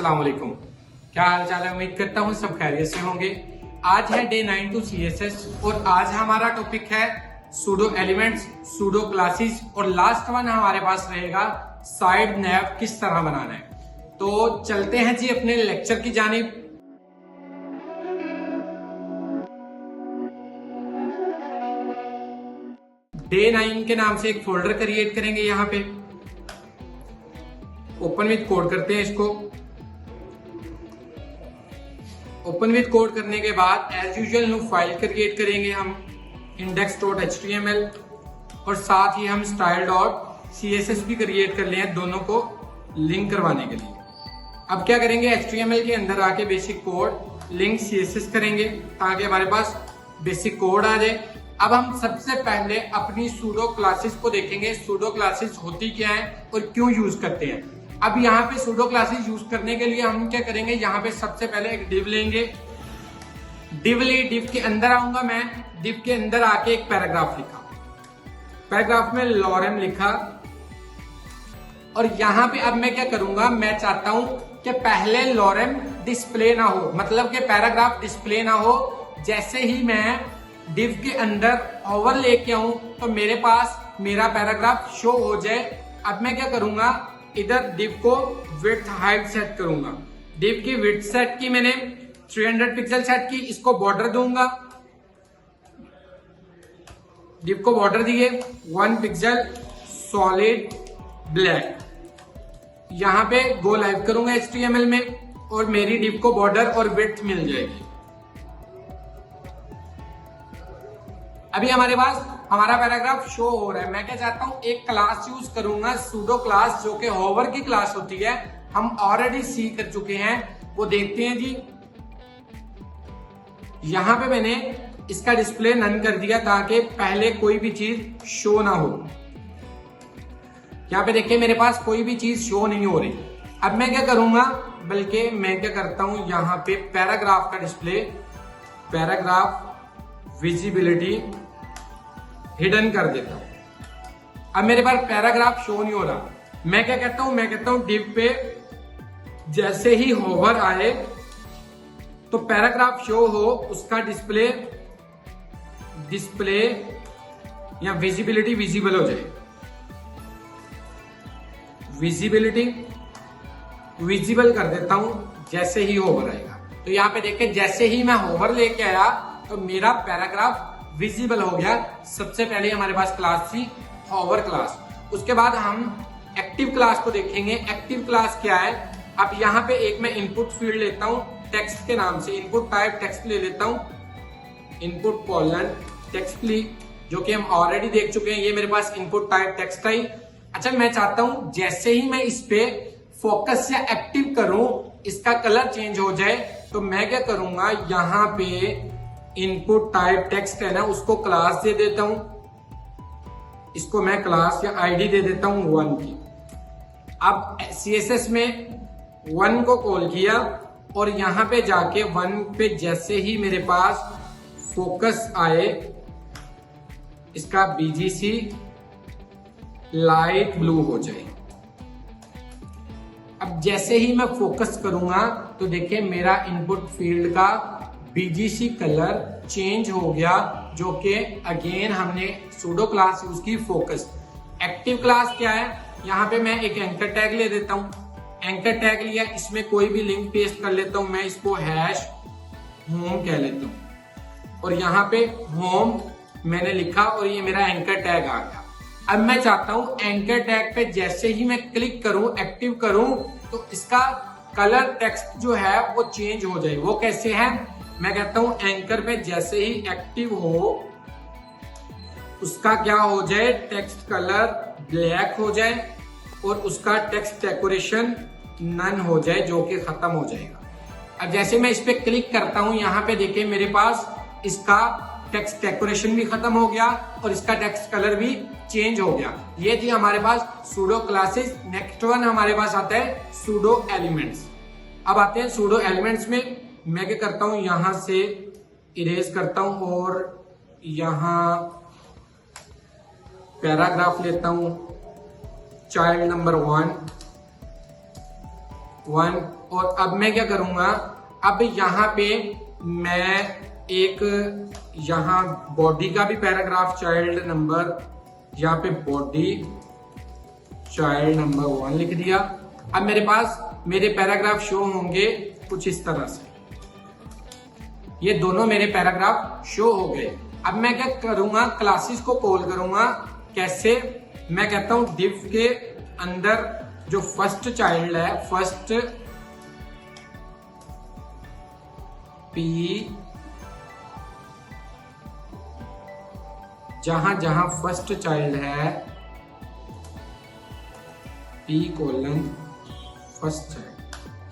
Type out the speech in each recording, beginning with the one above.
अस्सलाम वालेकुम। क्या हाल चाल है? उम्मीद करता हूँ सब खैरियत से होंगे। आज है डे 9 टू CSS और आज हमारा टॉपिक है सूडो एलिमेंट्स, सूडो क्लासेस और लास्ट वन हमारे पास रहेगा साइड नैव किस तरह बनाना है। तो चलते हैं जी अपने लेक्चर की जानिब। डे 9 के नाम से एक फोल्डर क्रिएट करेंगे। यहाँ पे ओपन विद कोड करते हैं इसको। ओपन विद कोड करने के बाद as usual new file create करेंगे हम index.html और साथ ही हम style.css भी क्रिएट कर लिए दोनों को लिंक करवाने के लिए। अब क्या करेंगे, HTML के अंदर आके बेसिक कोड लिंक CSS करेंगे ताकि हमारे पास बेसिक कोड आ जाए। अब हम सबसे पहले अपनी सूडो क्लासेस को देखेंगे। सूडो क्लासेस होती क्या है और क्यों यूज करते हैं। अब यहाँ पे सूडो क्लासेस यूज करने के लिए हम क्या करेंगे, यहाँ पे सबसे पहले एक डिव लेंगे। डिव के अंदर आऊंगा मैं। डिव के अंदर आके एक पैराग्राफ लिखा, पैराग्राफ में लॉरेम लिखा और यहाँ पे अब मैं क्या करूंगा, मैं चाहता हूं कि पहले लॉरेम डिस्प्ले ना हो, मतलब कि पैराग्राफ डिस्प्ले ना हो। जैसे ही मैं डिव के अंदर ओवर लेके आऊं तो मेरे पास मेरा पैराग्राफ शो हो जाए। अब मैं क्या करूंगा, इधर डिव को विड्थ हाइट सेट करूंगा। डिव की विड्थ सेट की मैंने 300 पिक्सल सेट की। इसको बॉर्डर दूंगा। डिव को बॉर्डर दिए 1 पिक्सल सॉलिड ब्लैक। यहां पे गो लाइव करूंगा HTML में और मेरी डिव को बॉर्डर और विड्थ मिल जाएगी। अभी हमारे पास हमारा पैराग्राफ शो हो रहा है। मैं क्या चाहता हूं, एक क्लास यूज करूंगा सूडो क्लास, जो कि होवर की क्लास होती है। हम ऑलरेडी सी कर चुके हैं, वो देखते हैं जी। यहां पे मैंने इसका डिस्प्ले नन कर दिया ताकि पहले कोई भी चीज शो ना हो। यहां पे देखिए मेरे पास कोई भी चीज शो नहीं हो रही। अब मैं क्या करूंगा, बल्कि मैं क्या करता हूं, यहां पे पैराग्राफ का डिस्प्ले, पैराग्राफ विजिबिलिटी हिडन कर देता हूं। अब मेरे पास पैराग्राफ शो नहीं हो रहा। मैं क्या कहता हूं, मैं कहता हूं डिव पे जैसे ही होवर आए तो पैराग्राफ शो हो, उसका डिस्प्ले या विजिबिलिटी विजिबल हो जाए। विजिबिलिटी विजिबल कर देता हूं जैसे ही होवर आएगा। तो यहां पे देखिए जैसे ही मैं होवर लेके आया तो मेरा पैराग्राफ विजिबल हो गया। सबसे पहले हमारे पास क्लास थी होवर क्लास। उसके बाद हम एक्टिव क्लास को देखेंगे। एक्टिव क्लास क्या है। अब यहाँ पे एक मैं इनपुट फील्ड लेता हूँ टेक्स्ट के नाम से। इनपुट टाइप टेक्स्ट ले लेता हूँ, इनपुट कॉलन टेक्स्ट ली, जो कि हम ऑलरेडी देख चुके हैं। ये मेरे पास इनपुट टाइप टेक्स्ट आई। अच्छा, मैं चाहता हूं जैसे ही मैं इस पे फोकस या एक्टिव करूं, इसका कलर चेंज हो जाए। तो मैं क्या करूंगा, यहां पे इनपुट टाइप टेक्स्ट है ना, उसको क्लास दे देता हूं। इसको मैं क्लास या आईडी दे देता हूं 1 की। अब CSS में 1 को कॉल किया और यहां पे जाके 1 पे जैसे ही मेरे पास फोकस आए, इसका BGC लाइट ब्लू हो जाए। अब जैसे ही मैं फोकस करूंगा तो देखिए मेरा इनपुट फील्ड का BGC कलर चेंज हो गया, जो कि अगेन हमने सूडो क्लास यूज की फोकस। एक्टिव क्लास क्या है, यहां पे मैं एक एंकर टैग ले देता हूं। एंकर टैग लिया, इसमें कोई भी लिंक पेस्ट कर लेता हूं। मैं इसको #home कह लेता हूं और यहाँ पे होम मैंने लिखा और ये मेरा एंकर टैग आ गया। अब मैं चाहता हूं एंकर टैग पे जैसे ही मैं क्लिक करूं, एक्टिव करूं, तो इसका कलर टेक्स्ट जो है वो चेंज हो जाए। वो कैसे है, मैं कहता हूं एंकर पे जैसे ही एक्टिव हो, उसका क्या हो जाए, टेक्स्ट कलर ब्लैक हो जाए और उसका टेक्स्ट डेकोरेशन नन हो जाए, जो कि खत्म हो जाएगा। अब जैसे मैं इस पे क्लिक करता हूं, यहाँ पे देखिए मेरे पास इसका टेक्स्ट डेकोरेशन भी खत्म हो गया और इसका टेक्स्ट कलर भी चेंज हो गया। ये थी हमारे पास सूडो क्लासेस। नेक्स्ट वन हमारे पास आता है सूडो एलिमेंट्स। अब आते हैं सूडो एलिमेंट्स में। मैं क्या करता हूं, यहां से इरेज करता हूं और यहां पैराग्राफ लेता हूं, चाइल्ड नंबर 1 1। और अब मैं क्या करूंगा, अब यहाँ पे मैं एक यहाँ बॉडी का भी पैराग्राफ चाइल्ड नंबर, यहाँ पे बॉडी चाइल्ड नंबर 1 लिख दिया। अब मेरे पास मेरे पैराग्राफ शो होंगे कुछ इस तरह से, ये दोनों मेरे पैराग्राफ शो हो गए। अब मैं क्या करूंगा, क्लासेस को कॉल करूंगा। कैसे? मैं कहता हूं div के अंदर जो फर्स्ट चाइल्ड है, फर्स्ट p, जहां जहां फर्स्ट चाइल्ड है p कोलन फर्स्ट चाइल्ड,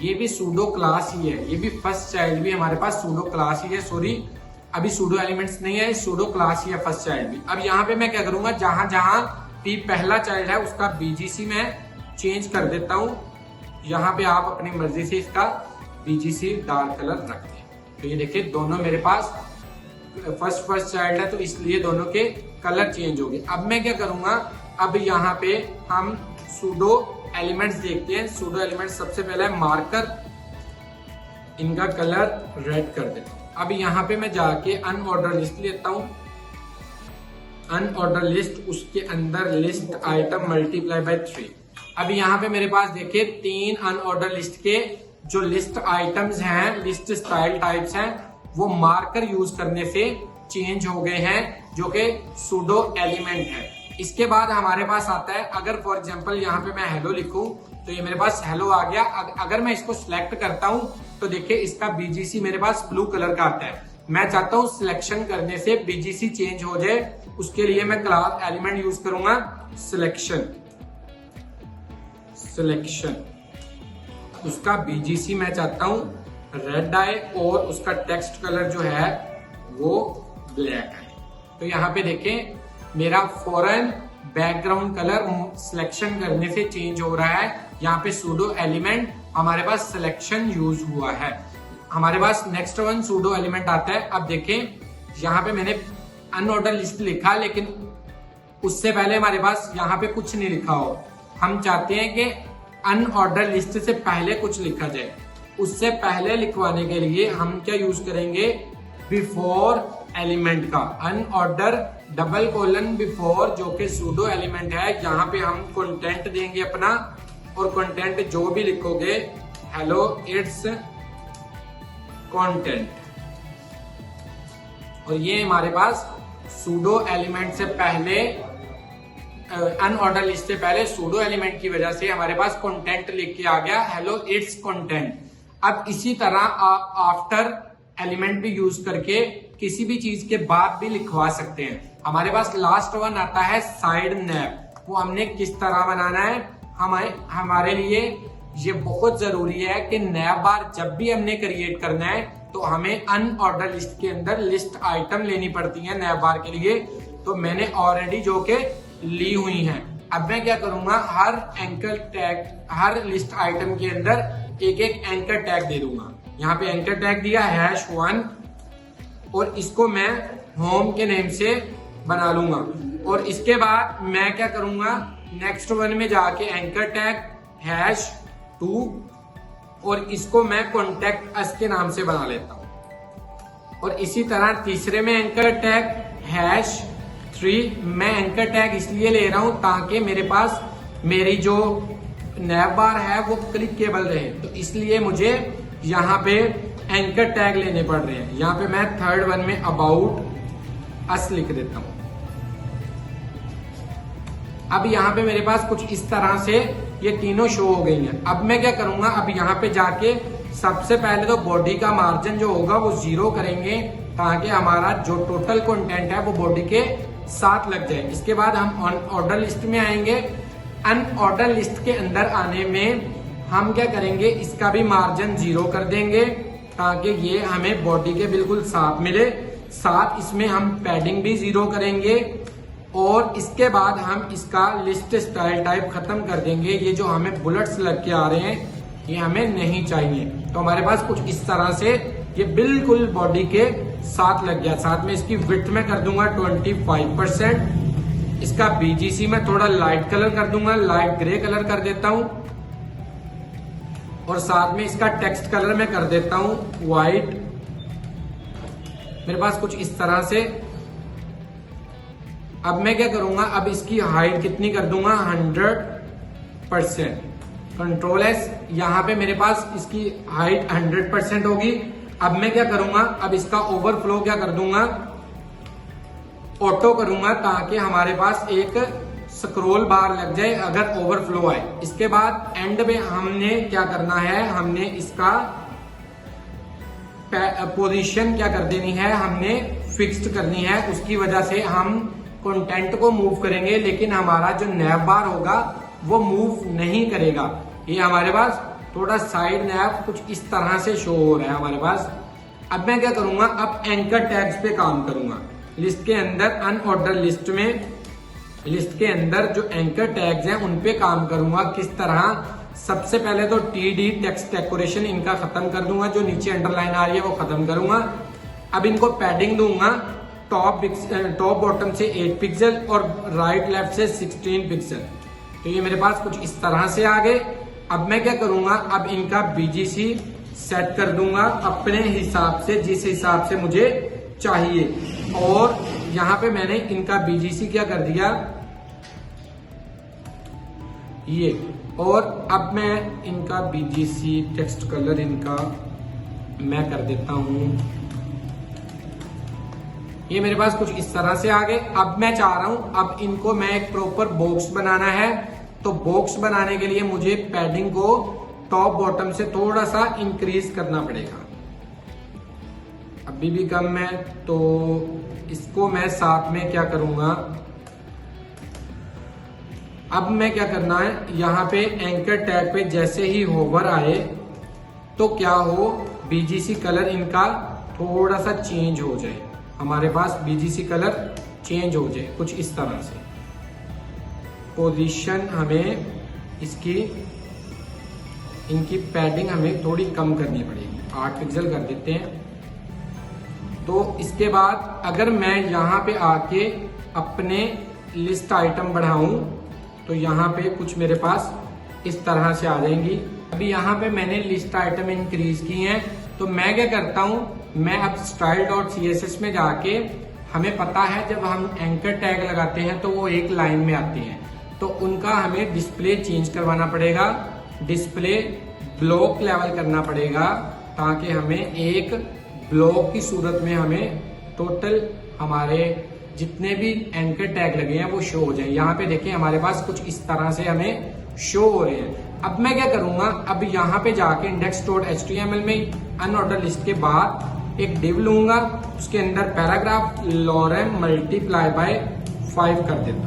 ये भी सूडो क्लास ही है, ये भी फर्स्ट चाइल्ड भी हमारे पास सूडो क्लास ही है। सॉरी, अभी सूडो एलिमेंट्स नहीं है, सूडो क्लास ही है फर्स्ट चाइल्ड भी। अब यहाँ पे मैं क्या करूंगा, जहां जहां p पहला चाइल्ड है उसका BGC मैं चेंज कर देता हूं। यहाँ पे आप अपनी मर्जी से इसका BGC डार्क कलर रख दें। तो ये देखिए दोनों मेरे पास फर्स्ट चाइल्ड है, तो इसलिए दोनों के कलर चेंज हो गए। अब मैं क्या करूंगा, अब यहाँ पे हम सूडो एलिमेंट्स देखते हैं। सूडो एलिमेंट्स सबसे पहले मार्कर, इनका कलर रेड कर देता हूं। अब यहाँ पे मैं जाके अनऑर्डर लिस्ट लेता हूं। अनऑर्डर लिस्ट, उसके अंदर लिस्ट आइटम मल्टीप्लाई बाय 3। अब यहाँ पे मेरे पास देखिए 3 अनऑर्डर लिस्ट के जो लिस्ट आइटम्स हैं, लिस्ट स्टाइल टाइप्स हैं, वो मार्कर यूज करने से चेंज हो गए हैं, जो कि सूडो एलिमेंट है। इसके बाद हमारे पास आता है, अगर फॉर एग्जांपल यहाँ पे मैं हेलो लिखूं तो ये मेरे पास हेलो आ गया। अगर मैं इसको सिलेक्ट करता हूं तो देखिए इसका BGC मेरे पास ब्लू कलर का आता है। मैं चाहता हूं सिलेक्शन करने से BGC चेंज हो जाए, उसके लिए मैं क्लास एलिमेंट यूज करूंगा सिलेक्शन। उसका BGC मैं चाहता हूं रेड आए और उसका टेक्स्ट कलर जो है वो ब्लैक आए। तो यहाँ पे देखें मेरा फॉरन बैकग्राउंड कलर सिलेक्शन करने से चेंज हो रहा है। यहाँ पे सूडो एलिमेंट हमारे पास सिलेक्शन यूज हुआ है। हमारे पास नेक्स्ट वन सूडो एलिमेंट आता है। अब देखें यहाँ पे मैंने अनऑर्डर लिस्ट लिखा, लेकिन उससे पहले हमारे पास यहाँ पे कुछ नहीं लिखा हो। हम चाहते हैं कि अनऑर्डर लिस्ट से पहले कुछ लिखा जाए। उससे पहले लिखवाने के लिए हम क्या यूज करेंगे, बिफोर एलिमेंट का अनऑर्डर डबल कोलन बिफोर, जो कि सूडो एलिमेंट है। यहाँ पे हम कंटेंट देंगे अपना, और कंटेंट जो भी लिखोगे हेलो इट्स कंटेंट, और ये हमारे पास सूडो एलिमेंट से पहले, अनऑर्डर लिस्ट से पहले सूडो एलिमेंट की वजह से हमारे पास कंटेंट लिख के आ गया हेलो इट्स कंटेंट। अब इसी तरह आफ्टर एलिमेंट भी यूज करके किसी भी चीज के बाद भी लिखवा सकते हैं। हमारे पास लास्ट वन आता है साइड नैव। वो हमने किस तरह बनाना है, हमारे लिए ये बहुत जरूरी है कि नैव बार जब भी हमने क्रिएट करना है तो हमें अनऑर्डर लिस्ट के अंदर लिस्ट आइटम लेनी पड़ती है नैव बार के लिए। तो मैंने ऑलरेडी जो के ली हुई हैं। अब मैं क्या करूंगा, हर एंकर टैग, हर लिस्ट आइटम के अंदर एक एक एंकर टैग दे दूंगा। यहाँ पे एंकर टैग दिया #1, और इसको मैं होम के नेम से बना लूंगा। और इसके बाद मैं क्या करूंगा, नेक्स्ट वन में जाके एंकर टैग #2, और इसको मैं कॉन्टेक्ट अस के नाम से बना लेता हूं। और इसी तरह तीसरे में एंकर टैग #3। मैं एंकर टैग इसलिए ले रहा हूं ताकि मेरे पास मेरी जो नैव बार है वो क्लिकेबल रहे, तो इसलिए मुझे यहाँ पे एंकर टैग लेने पड़ रहे हैं। यहाँ पे मैं थर्ड वन में अबाउट अस लिख देता हूं। अब यहाँ पे मेरे पास कुछ इस तरह से ये तीनों शो हो गई हैं। अब मैं क्या करूंगा, अब यहाँ पे जाके सबसे पहले तो बॉडी का मार्जिन जो होगा वो 0 करेंगे, ताकि हमारा जो टोटल कंटेंट है वो बॉडी के साथ लग जाए। इसके बाद हम ऑर्डर लिस्ट में आएंगे। अनऑर्डर लिस्ट के अंदर आने में हम क्या करेंगे, इसका भी मार्जिन 0 कर देंगे, ताकि ये हमें बॉडी के बिल्कुल साथ मिले। साथ इसमें हम पैडिंग भी 0 करेंगे, और इसके बाद हम इसका लिस्ट स्टाइल टाइप खत्म कर देंगे। ये जो हमें बुलेट्स लग के आ रहे हैं ये हमें नहीं चाहिए। तो हमारे पास कुछ इस तरह से ये बिल्कुल बॉडी के साथ लग गया। साथ में इसकी विड्थ में कर दूंगा 25%। इसका BGC में थोड़ा लाइट कलर कर दूंगा, लाइट ग्रे कलर कर देता हूं। और साथ में इसका टेक्स्ट कलर मैं कर देता हूं व्हाइट। मेरे पास कुछ इस तरह से। अब मैं क्या करूंगा, अब इसकी हाइट कितनी कर दूंगा 100%। कंट्रोल एस, यहां पे मेरे पास इसकी हाइट 100% होगी। अब मैं क्या करूंगा, अब इसका ओवरफ्लो क्या कर दूंगा, ऑटो करूंगा, ताकि हमारे पास एक स्क्रॉल बार लग जाए अगर ओवरफ्लो आए। इसके बाद एंड में हमने क्या करना है, हमने इसका पोजीशन क्या कर देनी है, हमने फिक्स्ड करनी है। उसकी वजह से हम कंटेंट को मूव करेंगे, लेकिन हमारा जो नैव बार होगा वो मूव नहीं करेगा। ये हमारे पास थोड़ा साइड नैव कुछ इस तरह से शो हो रहा है हमारे पास। अब मैं क्या करूंगा, अब एंकर टैग्स पे काम करूंगा। लिस्ट के अंदर अनऑर्डर लिस्ट में, लिस्ट के अंदर जो एंकर टैग्स हैं उन पे काम करूंगा। किस तरह, सबसे पहले तो टीडी टेक्स्ट डेकोरेशन इनका खत्म कर दूंगा, जो नीचे अंडरलाइन आ रही है वो खत्म करूंगा। अब इनको पैडिंग दूंगा, टॉप बॉटम से 8 पिक्सल और राइट लेफ्ट से 16 पिक्सल। तो ये मेरे पास कुछ इस तरह से आ गए। अब मैं क्या करूंगा, अब इनका बीजीसी सेट कर दूंगा अपने हिसाब से, जिस हिसाब से मुझे चाहिए। और यहां पे मैंने इनका बीजीसी क्या कर दिया, ये। और अब मैं इनका बीजीसी टेक्स्ट कलर इनका मैं कर देता हूं, ये मेरे पास कुछ इस तरह से आ गए। अब मैं चाह रहा हूं, अब इनको मैं एक प्रॉपर बॉक्स बनाना है। तो बॉक्स बनाने के लिए मुझे पैडिंग को टॉप बॉटम से थोड़ा सा इंक्रीज करना पड़ेगा। अभी भी कम है, तो इसको मैं साथ में क्या करूंगा, अब मैं क्या करना है, यहां पे एंकर टैग पे जैसे ही होवर आए तो क्या हो, बीजीसी कलर इनका थोड़ा सा चेंज हो जाए, हमारे पास बीजीसी कलर चेंज हो जाए कुछ इस तरह से। पोजीशन हमें इसकी, इनकी पैडिंग हमें थोड़ी कम करनी पड़ेगी, 8 पिक्सल कर देते हैं। तो इसके बाद अगर मैं यहाँ पे आके अपने लिस्ट आइटम बढ़ाऊं तो यहाँ पे कुछ मेरे पास इस तरह से आ जाएंगी। अभी यहाँ पे मैंने लिस्ट आइटम इंक्रीज की हैं, तो मैं क्या करता हूँ, मैं अब style.css में जाके, हमें पता है जब हम एंकर टैग लगाते हैं तो वो एक लाइन में आती हैं, तो उनका हमें डिस्प्ले चेंज करवाना पड़ेगा, डिस्प्ले ब्लॉक लेवल करना पड़ेगा, ताकि हमें एक ब्लॉक की सूरत में हमें टोटल हमारे जितने भी एंकर टैग लगे हैं वो शो हो जाए। यहाँ पे देखिए हमारे पास कुछ इस तरह से हमें शो हो रहे हैं। अब मैं क्या करूंगा, अब यहाँ पे जाके index.html में अनऑर्डर लिस्ट के बाद एक डिव लूंगा, उसके अंदर पैराग्राफ lorem मल्टीप्लाई बाय 5 कर देता हूँ।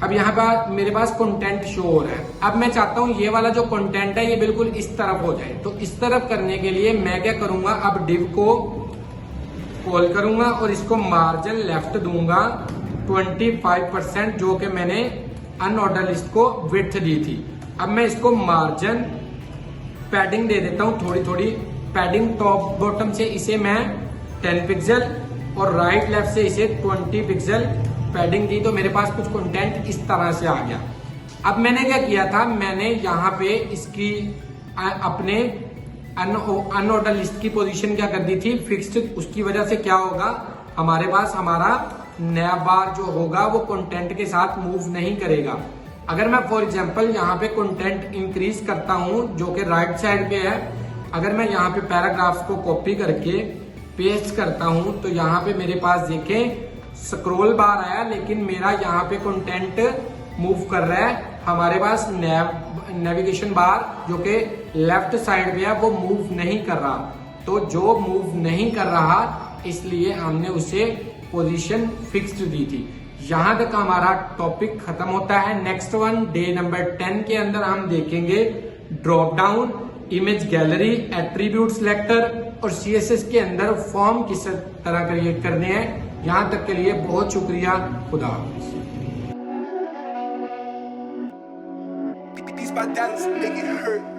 अब यहाँ पर मेरे पास कंटेंट शो हो रहा है। अब मैं चाहता हूँ ये वाला जो कंटेंट है ये बिल्कुल इस तरफ हो जाए, तो इस तरफ करने के लिए मैं क्या करूंगा, अब डिव को कॉल करूंगा और इसको मार्जिन लेफ्ट दूंगा 25%, जो कि मैंने अनऑर्डर लिस्ट को विड्थ दी थी। अब मैं इसको मार्जिन पैडिंग दे देता हूं, थोड़ी थोड़ी पैडिंग। टॉप बॉटम से इसे मैं 10 पिक्सल और राइट लेफ्ट से इसे 20 पिक्सल पैडिंग दी, तो मेरे पास कुछ कंटेंट इस तरह से आ गया। अब मैंने क्या किया था, मैंने यहाँ पे इसकी अपने अनऑर्डर लिस्ट की पोजीशन क्या कर दी थी, फिक्स्ड। उसकी वजह से क्या होगा, हमारे पास हमारा नया बार जो होगा वो कंटेंट के साथ मूव नहीं करेगा। अगर मैं फॉर एग्जांपल यहाँ पे कंटेंट इंक्रीज करता हूँ जो कि राइट साइड पे है, अगर मैं यहाँ पे पैराग्राफ्स को कॉपी करके पेस्ट करता हूँ तो यहाँ पे मेरे पास देखें स्क्रॉल बार आया, लेकिन मेरा यहाँ पे कंटेंट मूव कर रहा है। हमारे पास नेविगेशन बार जो कि लेफ्ट साइड पे है वो मूव नहीं कर रहा, तो जो मूव नहीं कर रहा इसलिए हमने उसे पोजीशन फिक्स्ड दी थी। यहां तक हमारा टॉपिक खत्म होता है। नेक्स्ट वन डे नंबर 10 के अंदर हम देखेंगे drop down, image gallery, attribute selector और सीएसएस के अंदर फॉर्म किस तरह क्रिएट करने हैं। यहां तक के लिए बहुत शुक्रिया, खुदा हाफिज। These my daddies make it hurt.